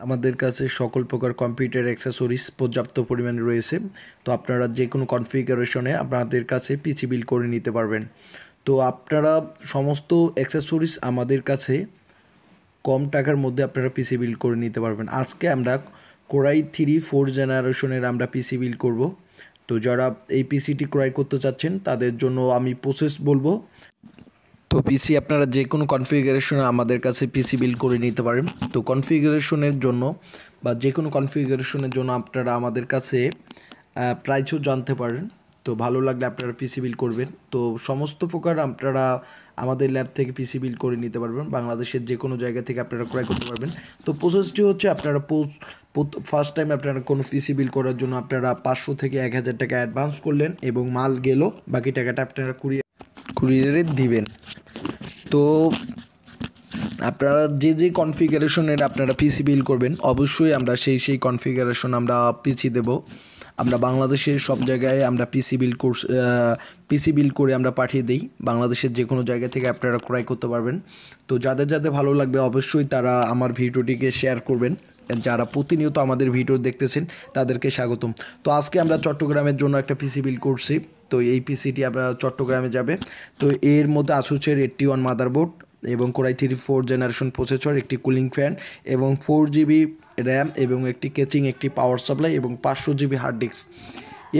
আমাদের কাছে সকল প্রকার কম্পিউটার অ্যাক্সেসরিজ পর্যাপ্ত পরিমাণে রয়েছে। তো আপনারা যে কোনো কনফিগারেশনে আপনাদের কাছে পিসি বিল্ড করে নিতে পারবেন। তো আপনারা সমস্ত অ্যাক্সেসরিজ আমাদের কাছে কম টাকার মধ্যে আপনারা পিসি বিল্ড করে নিতে পারবেন। আজকে আমরা কোরাই 3 4 জেনারেশনের আমরা পিসি বিল্ড করব। তো যারা এই পিসিটি ক্রয় করতে চাচ্ছেন তাদের জন্য আমি প্রসেস বলবো। তো পিসি আপনারা যে কোনো কনফিগারেশনে আমাদের কাছে পিসি বিল্ড করে নিতে পারেন। তো কনফিগারেশনের জন্য বা যে কোনো কনফিগারেশনের জন্য আপনারা আমাদের কাছে প্রাইসও জানতে পারেন। তো ভালো লাগলে আপনারা পিসি বিল্ড করবেন। তো সমস্ত প্রকার আপনারা আমাদের ল্যাব থেকে পিসি বিল্ড করে নিতে পারবেন। বাংলাদেশের যে কোনো জায়গা থেকে আপনারা ক্রয় করতে পারবেন। তো প্রসেসটি হচ্ছে আপনারা ফার্স্ট টাইম আপনারা কোনো পিসি বিল্ড করার জন্য আপনারা 500 থেকে 1000 টাকা অ্যাডভান্স করলেন এবং মাল গেল, বাকি টাকাটা আপনারা কুরিয়ারে দিবেন। তো আপনারা যে কনফিগারেশনের আপনারা পিসি বিল্ড করবেন অবশ্যই আমরা সেই কনফিগারেশন আমরা পিসি দেব। আমরা বাংলাদেশের সব জায়গায় আমরা পিসি বিল্ড করে আমরা পাঠিয়ে দিই। বাংলাদেশের যে কোনো জায়গা থেকে আপনারা ক্রয় করতে পারবেন। তো যাদের ভালো লাগবে অবশ্যই তারা আমার ভিডিওটিকে শেয়ার করবেন। যারা প্রতিনিয়ত আমাদের ভিডিও দেখতেছেন তাদেরকে স্বাগতম। তো আজকে আমরা চট্টগ্রামের জন্য একটা পিসি বিল্ড করছি। তো এই পিসিটি আমরা চট্টগ্রামে যাবে। তো এর মধ্যে আসুসের 81 মাদারবোর্ড এবং কোরাই 3 4 জেনারেশন প্রসেসর, একটি কুলিং ফ্যান এবং 4 জিবি র্যাম এবং একটি কেচিং, একটি পাওয়ার সাপ্লাই এবং 500 জিবি হার্ড ডিস্ক,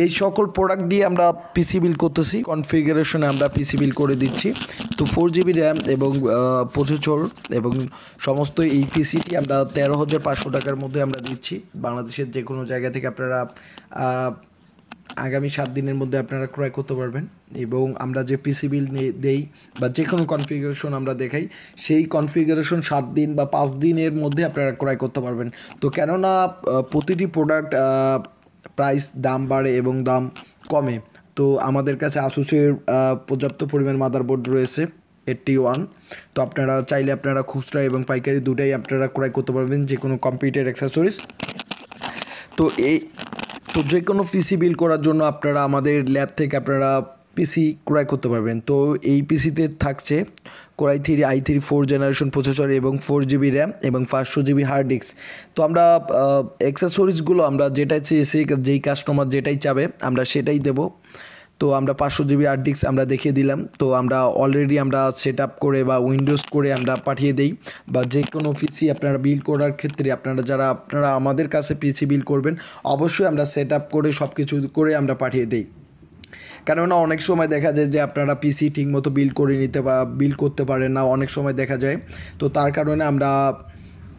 এই সকল প্রোডাক্ট দিয়ে আমরা পিসি বিল্ড করতেছি। কনফিগারেশনে আমরা পিসি বিল্ড করে দিচ্ছি। তো 4 জিবি র্যাম এবং প্রসেসর এবং সমস্ত এই পিসিটি আমরা 13,500 টাকার মধ্যে আমরা দিচ্ছি। বাংলাদেশের যে কোনো জায়গা থেকে আপনারা আগামী 7 দিনের মধ্যে আপনারা ক্রয় করতে পারবেন। এবং আমরা যে পিসি বিল্ড দেই বা যে কোনো কনফিগারেশন আমরা দেখাই সেই কনফিগারেশন 7 দিন বা 5 দিনের মধ্যে আপনারা ক্রয় করতে পারবেন। তো কেননা প্রতিটি প্রোডাক্ট প্রাইস দাম বাড়ে এবং দাম কমে। তো আমাদের কাছে আসুসের পর্যাপ্ত পরিমাণ মাদারবোর্ড রয়েছে 81। তো আপনারা চাইলে আপনারা খুচরা এবং পাইকারি দুটাই আপনারা ক্রয় করতে পারবেন যে কোনো কম্পিউটার অ্যাক্সেসরিজ। তো যে কোনো পিসি বিল্ড করার জন্য আপনারা আমাদের ল্যাব থেকে আপনারা পিসি ক্রয় করতে পারবেন। তো এই পিসিতে থাকছে কোরাই 3 i3 4 জেনারেশন প্রসেসর এবং 4 জিবি র্যাম এবং 500 জিবি হার্ড ডিস্ক। তো আমরা অ্যাক্সেসরিজগুলো আমরা যেটাই চেয়েছি, যেই কাস্টমার যেটাই চাবে আমরা সেটাই দেব। তো আমরা 500 জিবি হার্ড ডিস্ক আমরা দেখিয়ে দিলাম। তো আমরা অলরেডি আমরা সেট আপ করে বা উইন্ডোজ করে আমরা পাঠিয়ে দিই। বা যে কোনো পিসি আপনারা বিল্ড করার ক্ষেত্রে আপনারা আমাদের কাছে পিসি বিল্ড করবেন অবশ্যই আমরা সেট আপ করে সব কিছু করে আমরা পাঠিয়ে দিই। কেননা অনেক সময় দেখা যায় যে আপনারা পিসি ঠিকমতো বিল্ড করতে পারেন না, অনেক সময় দেখা যায়। তো তার কারণে আমরা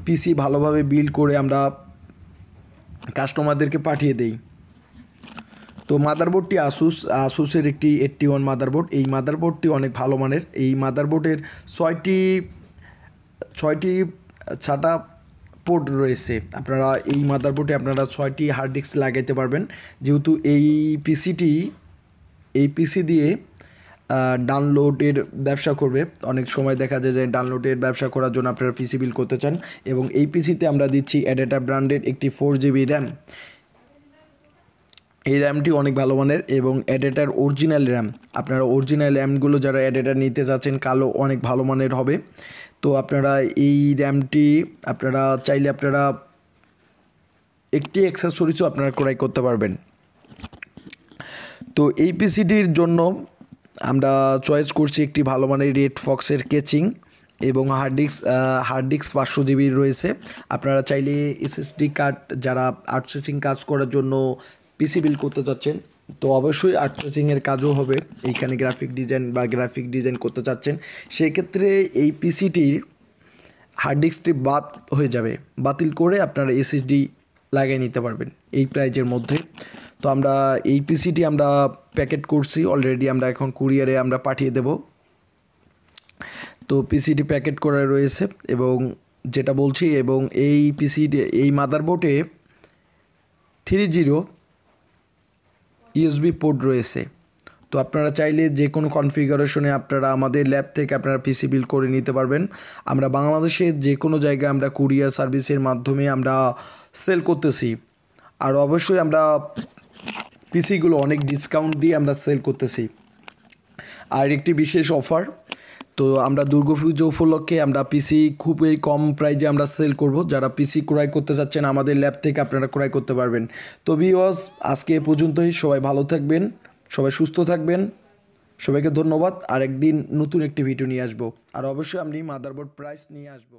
পিসি ভালোভাবে বিল্ড করে আমরা কাস্টমারদেরকে পাঠিয়ে দিই। তো মাদারবোর্ডটি আসুসের একটি 81 মাদারবোর্ড। এই মাদারবোর্ডটি অনেক ভালো মানের। এই মাদারবোর্ডের 6টি ছাটা পোর্ট রয়েছে। আপনারা এই মাদারবোর্ডে আপনারা 6টি হার্ড ডিস্ক লাগাইতে পারবেন। যেহেতু এই পিসি দিয়ে ডাউনলোডের ব্যবসা করবে। অনেক সময় দেখা যায় যে ডাউনলোডের ব্যবসা করার জন্য আপনারা পিসি বিল্ড করতে চান এবং এই পিসিতে আমরা দিচ্ছি অ্যাডেটা ব্র্যান্ডের একটি 4 জিবি র্যাম। এই র্যামটি অনেক ভালো মানের এবং অ্যাডেটার অরিজিনাল র্যাম। আপনারা অরিজিনাল র্যামগুলো যারা অ্যাডেটার নিতে যাচ্ছেন কালো অনেক ভালো মানের হবে। তো আপনারা এই র্যামটি আপনারা চাইলে আপনারা একটি অ্যাক্সেসরিজও আপনারা ক্রয় করতে পারবেন। তো এই পিসিটির জন্য আমরা চয়েস করছি একটি ভালো মানের রেড ফক্সের কেচিং এবং হার্ড ডিস্ক 500 জিবি রয়েছে। আপনারা চাইলে এসএসডি কার্ড যারা আউটসোর্সিং কাজ করার জন্য পিসি বিল্ড করতে চাচ্ছেন তো অবশ্যই আউটসোর্সিংয়ের কাজও হবে। এইখানে গ্রাফিক ডিজাইন করতে চাচ্ছেন সেক্ষেত্রে এই পিসিটির হার্ড ডিস্কটি বাদ হয়ে যাবে, বাতিল করে আপনারা এসএসডি লাগিয়ে নিতে পারবেন এই প্রাইজের মধ্যে। তো আমরা এই পিসিটি আমরা প্যাকেট করছি অলরেডি, আমরা এখন কুরিয়ারে আমরা পাঠিয়ে দেব। তো পিসিটি প্যাকেট করা রয়েছে এবং যেটা বলছি এবং এই পিসিটি এই মাদারবোর্ডে 3.0 ইউএসবি পোর্ট রয়েছে। তো আপনারা চাইলে যে কোনো কনফিগারেশনে আপনারা আমাদের ল্যাব থেকে আপনারা পিসি বিল্ড করে নিতে পারবেন। আমরা বাংলাদেশের যে কোনো জায়গায় আমরা কুরিয়ার সার্ভিসের মাধ্যমে আমরা সেল করতেছি। আর অবশ্যই আমরা পিসিগুলো অনেক ডিসকাউন্ট দিয়ে আমরা সেল করতেছি। আর একটি বিশেষ অফার, তো আমরা দুর্গাপুজো উপলক্ষে আমরা পিসি খুবই কম প্রাইজে আমরা সেল করব। যারা পিসি ক্রয় করতে চাচ্ছেন আমাদের ল্যাব থেকে আপনারা ক্রয় করতে পারবেন। তো ভিউয়ার্স, আজকে এ পর্যন্তই। সবাই ভালো থাকবেন, সবাই সুস্থ থাকবেন, সবাইকে ধন্যবাদ। আর একদিন নতুন একটি ভিডিও নিয়ে আসবো, আর অবশ্যই আমি মাদারবোর্ড প্রাইস নিয়ে আসবো।